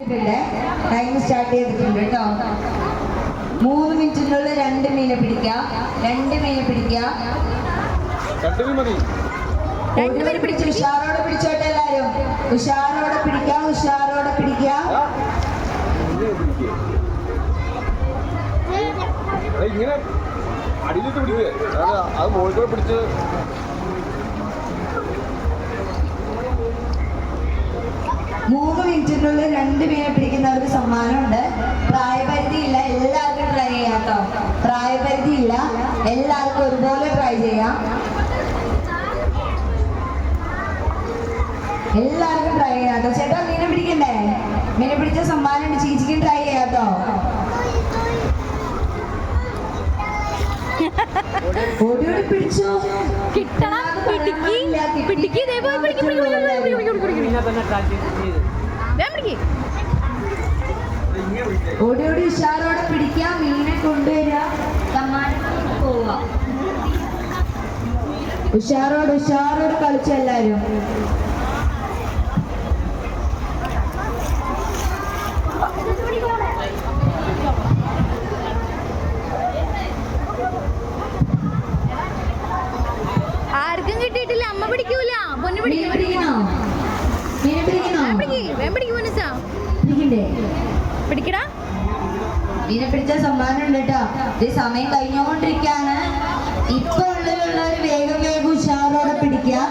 Time start ചെയ്തിട്ടുണ്ട് കേട്ടോ. 3 മിനിറ്റിനുള്ളിൽ 2 മീനെ പിടിക്കാം. 2 മീനെ പിടിക്കാം. പിടിച്ചു. ഉഷാറോടെ പിടിച്ചോട്ടെ എല്ലാരും. ഉഷാറോടെ പിടിക്കാം. ഉഷാറോടെ പിടിക്കാം. ഇങ്ങനെ അടിയിലിട്ട് പിടിക്കുക. അത് മുകളിൽ പിടിച്ച് 3 മിനിറ്റിനുള്ളിൽ 2 മീനെ പിടിക്കുന്നവർക്ക് സമ്മാനമുണ്ട്. പ്രായപരിധി ഇല്ല, എല്ലാവർക്കും ട്രൈ ചെയ്യാം കേട്ടോ. പ്രായപരിധി ഇല്ല, എല്ലാവർക്കും ഒരുപോലെ ട്രൈ ചെയ്യാം. എല്ലാവർക്കും ട്രൈ ചെയ്യാം കേട്ടോ. ചേട്ടാ മീനെ പിടിക്കണ്ടേ? മീനെ പിടിച്ച സമ്മാനമുണ്ട്. ചേച്ചിക്കും ട്രൈ ചെയ്യാം കേട്ടോ. ഓടി പിടിച്ചോ. ഓടി ഉഷാറോടെ പിടിക്കാം. മീനെ കൊണ്ടുവരിക. സമ്മാനം പോവാം. ഉഷാറോട് കളിച്ച എല്ലാരും. ആർക്കും കിട്ടിയിട്ടില്ല. അമ്മ പിടിക്കൂല. പൊന്നു പിടിക്കണോ? പിടിക്കടാ. മീനെ പിടിച്ച സമ്മാനം ഉണ്ട് കേട്ടോ. ഇത് സമയം കഴിഞ്ഞോണ്ടിരിക്കാണ്. ഇപ്പൊ ഉള്ളവര് വേഗം ഉഷാറോടെ പിടിക്കാം.